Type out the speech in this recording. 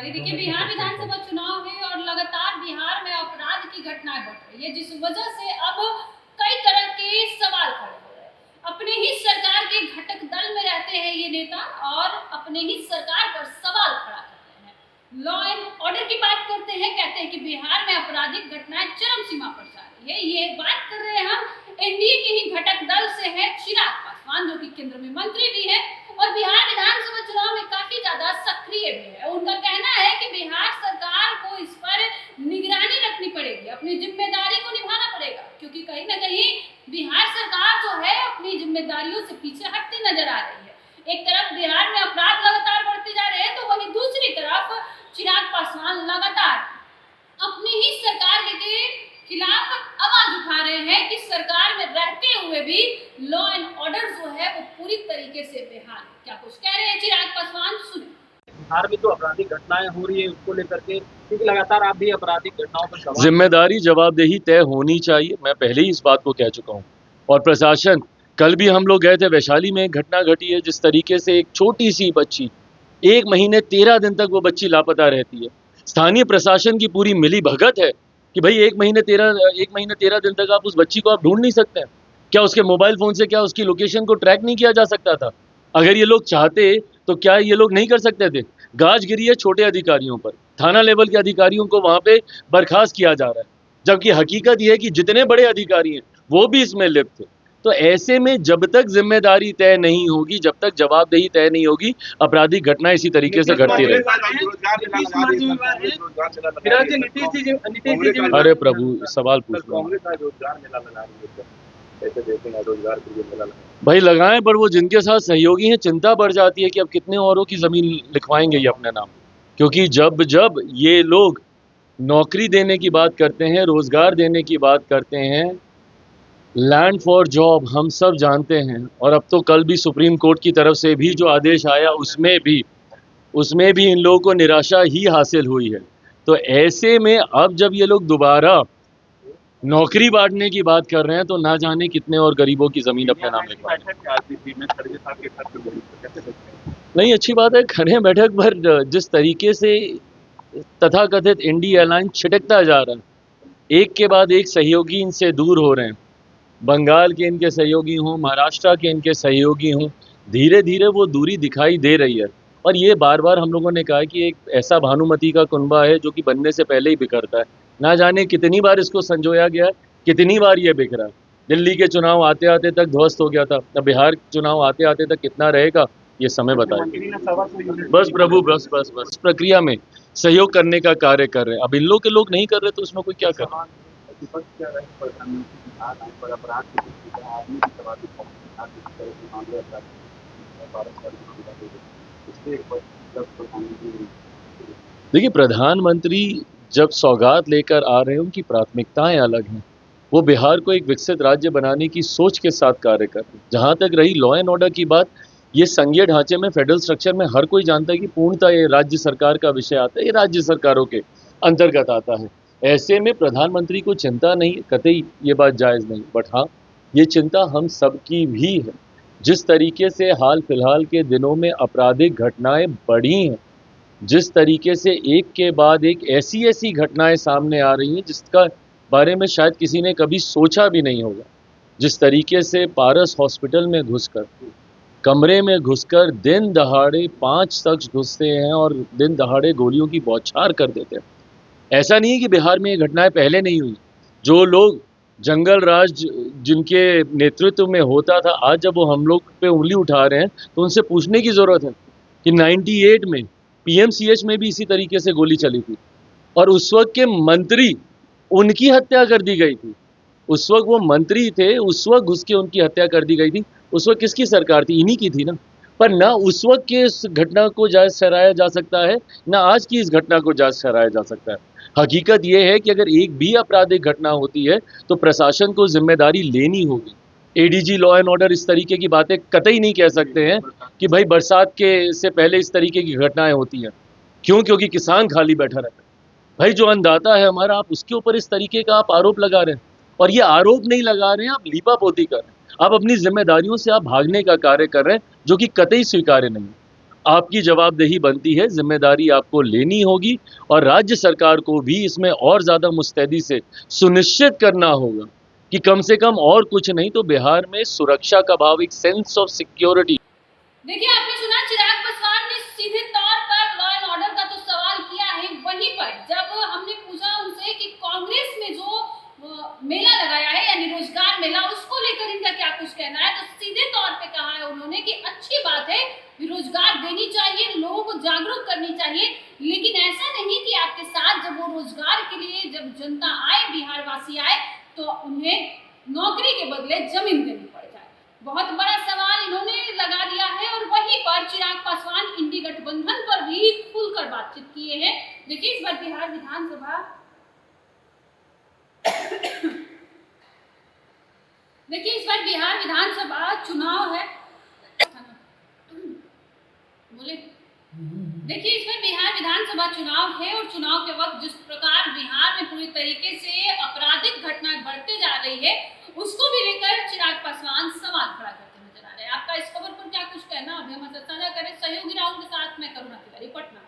रही। देखिए, बिहार विधानसभा चुनाव है और लगातार बिहार में अपराध की घटनाएं बढ़ रही है, जिस वजह से अब कई तरह के सवाल खड़े हो रहे हैं। अपने ही सरकार के घटक दल में रहते हैं ये नेता और अपने ही सरकार पर सवाल खड़ा करते हैं। लॉ एंड ऑर्डर की बात करते हैं, कहते हैं कि बिहार में आपराधिक घटनाएं चरम सीमा पर जा रही है। ये बात कर रहे हैं हम एनडीए के ही घटक दल से है चिराग पासवान, जो कि केंद्र में मंत्री भी है और बिहार विधानसभा चुनाव में काफी ज्यादा सक्रिय भी है। उनका कहना है कि बिहार सरकार को इस पर निगरानी रखनी पड़ेगी, अपनी जिम्मेदारी को निभाना पड़ेगा, क्योंकि कहीं ना कहीं बिहार सरकार जो है अपनी जिम्मेदारियों से पीछे हटती नजर आ रही है। एक तरफ बिहार में अपराध लगातार बढ़ते जा रहे हैं, तो वहीं दूसरी तरफ चिराग पासवान लगातार अपनी ही सरकार के खिलाफ आवाज उठा रहे हैं कि सरकार में रहते हुए भी लॉ एंड ऑर्डर जो है वो पूरी तरीके से बेहाल है। क्या कुछ कह रहे हैं चिराग पासवान, सुनिए। बिहार में जो आपराधिक घटनाएं हो रही है उसको लेकर के, क्योंकि लगातार आप भी आपराधिक घटनाओं पर सवाल, जिम्मेदारी जवाबदेही तय होनी चाहिए। मैं पहले ही इस बात को कह चुका हूँ। और प्रशासन, कल भी हम लोग गए थे वैशाली में, एक घटना घटी है जिस तरीके से एक छोटी सी बच्ची 1 महीने 13 दिन तक वो बच्ची लापता रहती है। स्थानीय प्रशासन की पूरी मिली भगत है कि भाई 1 महीने 13 दिन तक आप उस बच्ची को आप ढूंढ नहीं सकते हैं क्या? उसके मोबाइल फोन से क्या उसकी लोकेशन को ट्रैक नहीं किया जा सकता था? अगर ये लोग चाहते तो क्या ये लोग नहीं कर सकते थे? गाज गिरी है छोटे अधिकारियों पर, थाना लेवल के अधिकारियों को वहां पे बर्खास्त किया जा रहा है, जबकि हकीकत यह है कि जितने बड़े अधिकारी हैं वो भी इसमें लिप्त थे। तो ऐसे में जब तक जिम्मेदारी तय नहीं होगी, जब तक जवाबदेही तय नहीं होगी, आपराधिक घटनाएं इसी तरीके से घटती रहेगी। अरे प्रभु, सवाल पूछ भाई, लगाएं, पर वो जिनके साथ सहयोगी हैं चिंता बढ़ जाती है कि अब कितने औरों की जमीन लिखवाएंगे ये अपने नाम। क्योंकि जब जब ये लोग नौकरी देने की बात करते हैं, रोजगार देने की बात करते हैं, लैंड फॉर जॉब हम सब जानते हैं, और अब तो कल भी सुप्रीम कोर्ट की तरफ से भी जो आदेश आया उसमें भी इन लोगों को निराशा ही हासिल हुई है। तो ऐसे में अब जब ये लोग दोबारा नौकरी बांटने की बात कर रहे हैं तो ना जाने कितने और गरीबों की जमीन अपने नाम लिखवाएंगे। नहीं, अच्छी बात है, खड़े बैठक पर जिस तरीके से तथाकथित इंडिया अलायंस छिटकता जा रहा है, एक के बाद एक सहयोगी इनसे दूर हो रहे हैं। बंगाल के इनके सहयोगी हों, महाराष्ट्र के इनके सहयोगी हों, धीरे धीरे वो दूरी दिखाई दे रही है। और ये बार बार हम लोगों ने कहा कि एक ऐसा भानुमति का कुनबा है जो कि बनने से पहले ही बिखरता है। ना जाने कितनी बार इसको संजोया गया है, कितनी बार ये बिखरा। दिल्ली के चुनाव आते आते तक ध्वस्त हो गया था, अब बिहार चुनाव आते आते तक कितना रहेगा ये समय बताएगा। बस प्रभु, बस बस बस प्रक्रिया में सहयोग करने का कार्य कर रहे हैं। अब इन लोग के लोग नहीं कर रहे तो उसमें कोई क्या कर रहा देखिए, प्रधानमंत्री जब सौगात लेकर आ रहे हैं उनकी प्राथमिकताएं अलग हैं। वो बिहार को एक विकसित राज्य बनाने की सोच के साथ कार्य कर रहे हैं। जहां तक रही लॉ एंड ऑर्डर की बात, ये संघीय ढांचे में, फेडरल स्ट्रक्चर में हर कोई जानता है कि पूर्णतः ये राज्य सरकार का विषय आता है, ये राज्य सरकारों के अंतर्गत आता है। ऐसे में प्रधानमंत्री को चिंता नहीं, कतई ये बात जायज़ नहीं, बट हाँ, ये चिंता हम सबकी भी है। जिस तरीके से हाल फिलहाल के दिनों में आपराधिक घटनाएं बढ़ी हैं, जिस तरीके से एक के बाद एक ऐसी घटनाएं सामने आ रही हैं जिसका बारे में शायद किसी ने कभी सोचा भी नहीं होगा। जिस तरीके से पारस हॉस्पिटल में घुसकर, कमरे में घुसकर दिन दहाड़े 5 शख्स घुसते हैं और दिन दहाड़े गोलियों की बौछार कर देते हैं। ऐसा नहीं है कि बिहार में ये घटनाएं पहले नहीं हुई। जो लोग जंगल राज जिनके नेतृत्व में होता था, आज जब वो हम लोग पे उंगली उठा रहे हैं तो उनसे पूछने की ज़रूरत है कि 98 में पीएमसीएच में भी इसी तरीके से गोली चली थी और उस वक्त के मंत्री, उनकी हत्या कर दी गई थी। उस वक्त वो मंत्री थे, उस वक्त घुस के उनकी हत्या कर दी गई थी। उस वक्त किसकी सरकार थी? इन्हीं की थी ना। पर ना उस वक्त के इस घटना को जायज़ ठहराया जा सकता है, ना आज की इस घटना को जायज़ ठहराया जा सकता है। हकीकत यह है कि अगर एक भी आपराधिक घटना होती है तो प्रशासन को जिम्मेदारी लेनी होगी। एडीजी लॉ एंड ऑर्डर इस तरीके की बातें कतई नहीं कह सकते हैं कि भाई बरसात के से पहले इस तरीके की घटनाएं होती हैं। क्यों? क्योंकि किसान खाली बैठा रहता है। भाई जो अन्नदाता है हमारा, आप उसके ऊपर इस तरीके का आप आरोप लगा रहे हैं। और ये आरोप नहीं लगा रहे हैं, आप लीपापोती कर रहे हैं। आप अपनी जिम्मेदारियों से आप भागने का कार्य कर रहे हैं, जो कि कतई स्वीकार्य नहीं है। आपकी जवाबदेही बनती है, जिम्मेदारी आपको लेनी होगी और राज्य सरकार को भी इसमें और ज्यादा मुस्तैदी से सुनिश्चित करना होगा कि कम से कम और कुछ नहीं तो बिहार में सुरक्षा का भाव, एक सेंस ऑफ सिक्योरिटी। देखिए, आपने सुना चिराग पासवान ने सीधे तौर पर लॉ एंड ऑर्डर का तो सवाल किया है। वहीं पर जब हमने पूछा उनसे कि कांग्रेस में जो मेला लगाया है यानी रोजगार मेला, उसको लेकर इनका क्या कुछ कहना है, तो सीधे तौर पे कहा है उन्होंने कि अच्छी बात है, रोजगार देनी चाहिए, लोगों को जागरूक करनी चाहिए, लेकिन ऐसा नहीं कि आपके साथ जब वो रोजगार के लिए जब जनता आए, बिहार वासी आए, तो उन्हें नौकरी के बदले जमीन देनी पड़ जाए। बहुत बड़ा सवाल इन्होंने लगा दिया है। और वहीं पर चिराग पासवान इंडी गठबंधन पर भी खुलकर बातचीत किए हैं। देखिए, इस बार बिहार विधानसभा चुनाव है। बोले देखिए, इस बार बिहार विधानसभा चुनाव है और चुनाव के वक्त जिस प्रकार बिहार में पूरी तरीके से आपराधिक घटनाएं बढ़ते जा रही है, उसको भी लेकर चिराग पासवान सवाल खड़ा करते नजर आ रहे हैं। आपका इस खबर पर क्या कुछ कहना, अभी हमारे साथ साझा करें। सहयोगी राहुल के साथ मैं करुणा तिवारी, पटना।